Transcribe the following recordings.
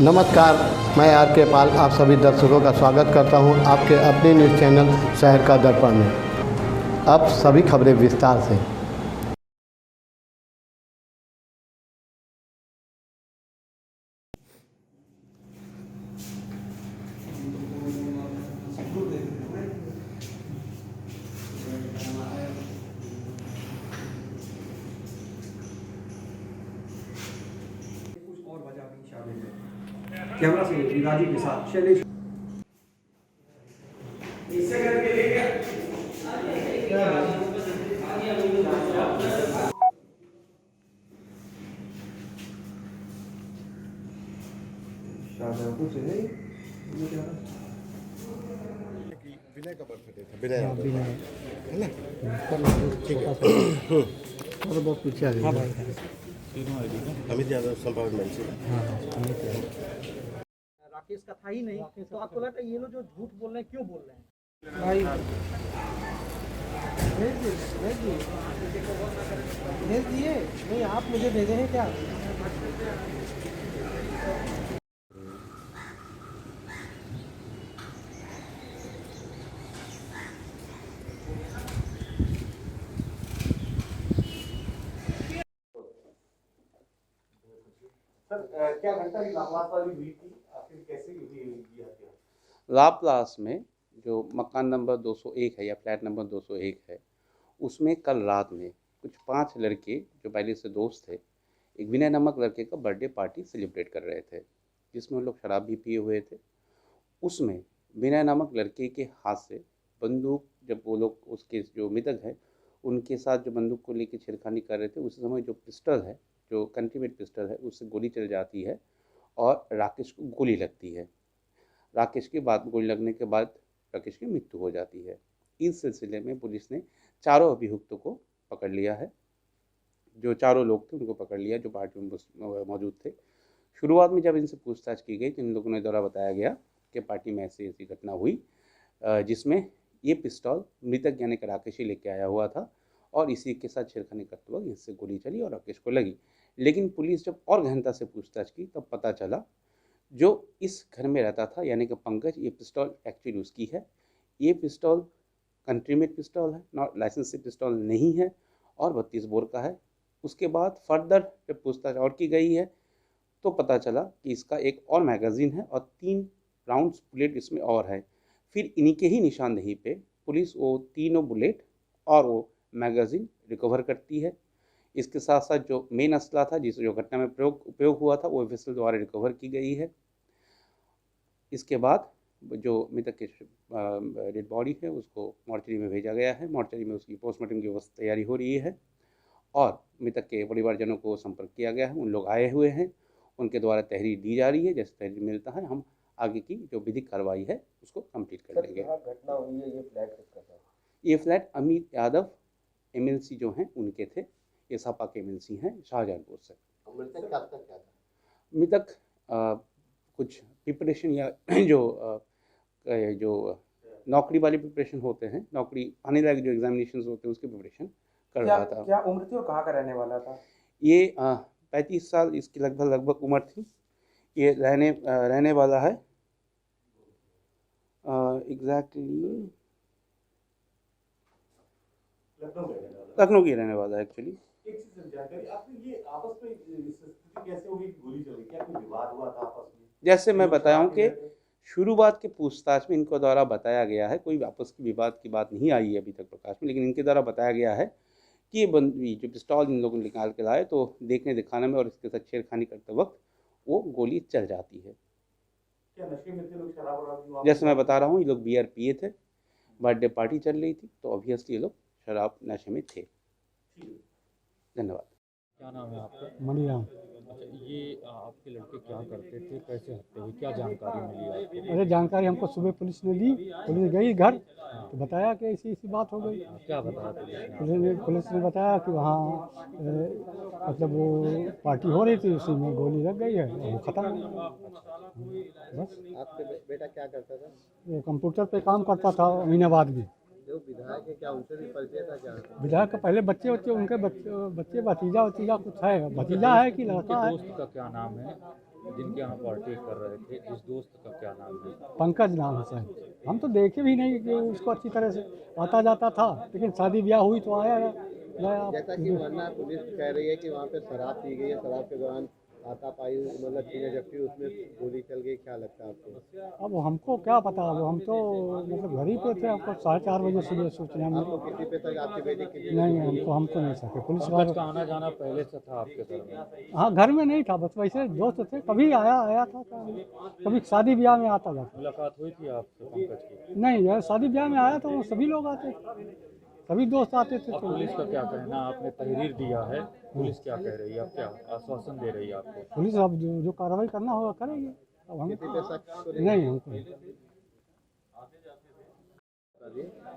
नमस्कार, मैं आर के पाल आप सभी दर्शकों का स्वागत करता हूं आपके अपने न्यूज़ चैनल शहर का दर्पण में। अब सभी खबरें विस्तार से। कुछ और वजह भी शामिल है। कैमरा से राजू के साथ शैलेश। विनय का बर्थडे था, विनय है ना? ठीक है। और बहुत पीछे आ गई। अमित यादव संपर्क में से। राकेश का था ही नहीं, तो आपको लगता है ये लोग जो झूठ बोल रहे हैं क्यों बोल रहे हैं? भाई भेज दिए नहीं, आप मुझे भेजे हैं क्या? सर क्या घटना लापरवाही हुई थी, आखिर कैसे हुई ये हत्या? लाप्लास में जो मकान नंबर 201 है या फ्लैट नंबर 201 है, उसमें कल रात में कुछ 5 लड़के जो पहले से दोस्त थे, एक विनय नामक लड़के का बर्थडे पार्टी सेलिब्रेट कर रहे थे, जिसमें वो लोग शराब भी पिए हुए थे। उसमें विनय नामक लड़के के हाथ से बंदूक, जब वो लोग उसके जो मृतक है उनके साथ जो बंदूक को लेकर छेड़खानी कर रहे थे, उस समय जो पिस्टल है, जो कंट्रीमेट पिस्टल है, उससे गोली चल जाती है और राकेश को गोली लगती है। राकेश के बाद गोली लगने के बाद राकेश की मृत्यु हो जाती है। इस सिलसिले में पुलिस ने चारों अभियुक्तों को पकड़ लिया है। जो चारों लोग थे उनको पकड़ लिया जो पार्टी में मौजूद थे। शुरुआत में जब इनसे पूछताछ की गई तो इन लोगों ने द्वारा बताया गया कि पार्टी में ऐसी ऐसी घटना हुई, जिसमें ये पिस्तौल मृतक यानी कि राकेश ही लेके आया हुआ था और इसी के साथ छेड़खानी करते वक्त इससे गोली चली और राकेश को लगी। लेकिन पुलिस जब और गहनता से पूछताछ की तब पता चला जो इस घर में रहता था यानी कि पंकज, ये पिस्तौल एक्चुअली उसकी है। ये पिस्तौल कंट्रीमेट पिस्तौल है, नॉट लाइसेंस से पिस्तौल नहीं है और 32 बोर का है। उसके बाद फर्दर जब पूछताछ और की गई है तो पता चला कि इसका एक और मैगज़ीन है और 3 राउंड्स बुलेट इसमें और है। फिर इन्हीं के ही निशानदेही पे पुलिस वो तीनों बुलेट और वो मैगज़ीन रिकवर करती है। इसके साथ साथ जो मेन असला था, जिस जो घटना में उपयोग हुआ था, वो एफएसएल द्वारा रिकवर की गई है। इसके बाद जो मृतक की डेड बॉडी है उसको मॉर्चरी में भेजा गया है। मॉर्चरी में उसकी पोस्टमार्टम की व्यवस्था तैयारी हो रही है और मृतक के परिवारजनों को संपर्क किया गया है। उन लोग आए हुए हैं, उनके द्वारा तहरीर दी जा रही है। जैसे तहरीर मिलता है हम आगे की जो विधिक कार्रवाई है उसको कंप्लीट कर लेंगे। घटना हुई है, ये फ्लैट किसका था? ये फ्लैट अमित यादव एमएलसी जो हैं उनके थे। ये सपा के एमएलसी हैं शाहजहानपुर से। मृतक का आपका क्या था? मृतक कुछ प्रिपरेशन या जो नौकरी वाली प्रिपरेशन होते हैं, नौकरी आने लायक जो एग्जामिनेशन होते हैं उसकी प्रिपरेशन कर रहा था। क्या उम्र थी और कहाँ का रहने वाला था? ये 35 साल इसकी लगभग उम्र थी। ये रहने वाला है एग्जैक्टली लखनऊ की रहने वाला है एक्चुअली। एक चीज जानकारी, आपने ये आपस में स्थिति कैसे हो गई कि गोली चली? क्या कोई विवाद हुआ था आपस में? जैसे मैं बताया हूँ कि शुरुआत के पूछताछ में इनको द्वारा बताया गया है, कोई आपस की विवाद की बात नहीं आई है अभी तक प्रकाश में, लेकिन इनके द्वारा बताया गया है कि ये जो पिस्तौल इन लोगों ने निकाल के लाए तो देखने दिखाने में और इसके साथ छेड़खानी करते वक्त वो गोली चल जाती है। क्या नशे में थे लोग, शराब? जैसे मैं बता रहा हूँ, ये लोग बियर पिए थे, बर्थडे पार्टी चल रही थी, तो ऑब्वियसली ये लोग शराब नशे में थे। धन्यवाद। क्या नाम है आपका? मणिराम। अच्छा, ये आपके लड़के क्या करते थे, कैसे हत्या हुई, क्या जानकारी मिली आपको? अरे जानकारी हमको सुबह पुलिस ने दी, पुलिस गई घर तो बताया कि ऐसी ऐसी बात हो गई। क्या बताया पुलिस ने? पुलिस ने बताया कि वहाँ मतलब वो पार्टी हो रही थी, उसी में गोली लग गई है और वो ख़त्म। बस। आपके बेटा क्या करता था? ये कंप्यूटर पे काम करता था अमीनाबाद में। जो विधायक है, क्या उनसे भी परिचय था? क्या विधायक का पहले बच्चे उनके बच्चे भतीजा कुछ है, भतीजा है कि लड़का है? दोस्त का क्या नाम है? जिनके यहाँ पार्टी कर रहे थे, इस दोस्त का क्या नाम है? पंकज नाम है सर। हम तो देखे भी नहीं कि उसको अच्छी तरह से आता जाता था, लेकिन शादी ब्याह हुई तो आया गया। जैसा कि वरना पुलिस कह रही है कि वहाँ पे शराब पी गई है, शराब के दौरान हाथापाई मतलब टीनेजर उसमें गोली चल गई, क्या लगता है आपको? अब हमको क्या पता, अब हम तो मतलब घर ही पे थे, हमको 4:30 बजे सुबह सूचना मिली। आपको किसी पे तक आपकी बेटी किसी नहीं, हमको नहीं सके पुलिस पंकज वाले। का आना जाना पहले से था आपके घर में? हाँ, घर में नहीं था, बस वैसे दोस्त थे, कभी आया था, कभी शादी ब्याह में आता जाता। मुलाकात हुई थी आपसे पंकज की? नहीं यार, शादी ब्याह में आया तो सभी लोग आते, सभी दोस्त आते थे। अब तो पुलिस का क्या कहना? आपने तहरीर दिया है, पुलिस क्या कह रही है? अब क्या आश्वासन दे रही है आपको? पुलिस अब जो कार्रवाई करना होगा करेगी। अब हम किसी पे शक तो नहीं, हमको नहीं।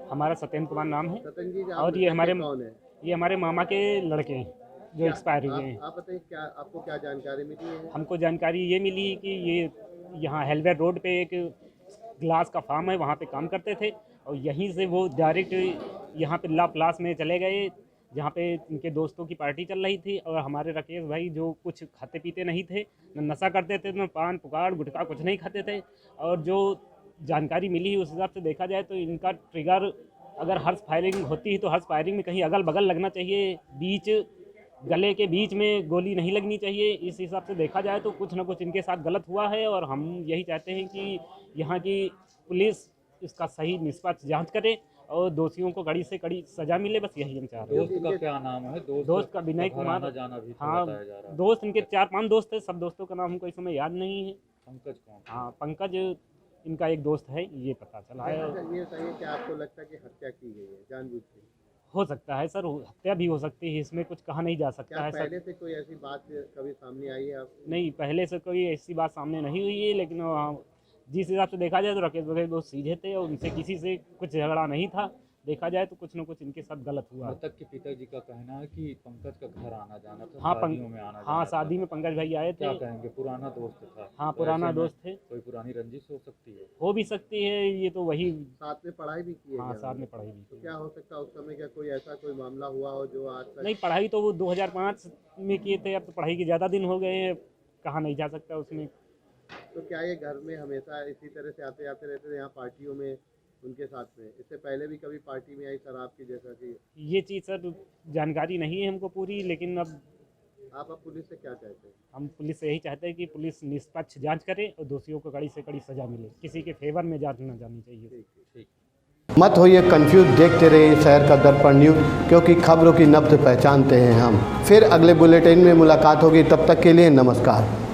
हमारा सत्येंद्र कुमार नाम है सतन जी और ये हमारे कौन है? ये हमारे मामा के लड़के हैं जो एक्सपायर हुए हैं। आप बताइए क्या आपको क्या जानकारी मिली है? हमको जानकारी ये मिली कि ये यहाँ हेलवेयर रोड पे एक ग्लास का फार्म है, वहाँ पे काम करते थे और यहीं से वो डायरेक्ट यहाँ पे ला प्लास में चले गए जहाँ पे इनके दोस्तों की पार्टी चल रही थी। और हमारे राकेश भाई जो कुछ खाते पीते नहीं थे, न नशा करते थे, न पान पुकार गुटखा कुछ नहीं खाते थे। और जो जानकारी मिली उस हिसाब से देखा जाए तो इनका ट्रिगर अगर हर्ष फायरिंग होती है तो हर्ष फायरिंग में कहीं अगल बगल लगना चाहिए, बीच गले के बीच में गोली नहीं लगनी चाहिए। इस हिसाब से देखा जाए तो कुछ ना कुछ इनके साथ गलत हुआ है और हम यही चाहते हैं कि यहाँ की पुलिस इसका सही निष्पक्ष जांच करे और दोषियों को कड़ी से कड़ी सजा मिले, बस यही हम चाह रहे हैं। दोस्त का क्या नाम है? दोस्त का विनय घर कुमार। आना जाना भी तो हाँ, बताया जा रहा है। दोस्त इनके 4-5 दोस्त थे, सब दोस्तों का नाम हमको इस समय याद नहीं है। पंकज कौन? हाँ, पंकज इनका एक दोस्त है, ये पता चला है। अच्छा, ये बताइए कि आपको लगता है कि हत्या की गई है जानबूझ के? हो सकता है सर, हत्या भी हो सकती है, इसमें कुछ कहा नहीं जा सकता क्या है सर। पहले से कोई ऐसी बात कभी सामने आई है आप? नहीं, पहले से कोई ऐसी बात सामने नहीं हुई है, लेकिन जिस हिसाब से देखा जाए तो राकेश वगैरह दोस्त सीधे थे और उनसे किसी से कुछ झगड़ा नहीं था। देखा जाए तो कुछ न कुछ इनके साथ गलत हुआ। मृतक के पिताजी का कहना है कि पंकज का घर आना जाना था, हाँ, शादियों में आना हाँ, जाना शादी में पंकज भाई आए क्या थे। कहेंगे? पुराना दोस्त था? हाँ, तो पुराना ऐसे में दोस्त थे। कोई पुरानी रंजिश हो सकती है? हो भी सकती है, ये तो वही। साथ में पढ़ाई भी की है हाँ, क्या? साथ में पढ़ाई भी तो की। क्या हो सकता है उस समय क्या कोई ऐसा कोई मामला हुआ हो जो आज तक? नहीं, पढ़ाई तो वो 2005 में किए थे, अब तो पढ़ाई के ज़्यादा दिन हो गए हैं, कहा नहीं जा सकता उसमें। तो क्या ये घर में हमेशा इसी तरह से आते जाते रहते थे यहाँ पार्टियों में उनके साथ में? इससे पहले भी कभी पार्टी में आई शराब की जैसा कि? ये चीज़ सर जानकारी नहीं है हमको पूरी, लेकिन अब आप पुलिस से क्या चाहते हैं? हम पुलिस से यही चाहते हैं कि पुलिस निष्पक्ष जांच करे और दोषियों को कड़ी से कड़ी सजा मिले, किसी के फेवर में जांच न जानी चाहिए। ठीक। मत होइए कंफ्यूज, देखते रहिए शहर का दर्पण न्यूज़, क्योंकि खबरों की नब्ज पहचानते हैं हम। फिर अगले बुलेटिन में मुलाकात होगी, तब तक के लिए नमस्कार।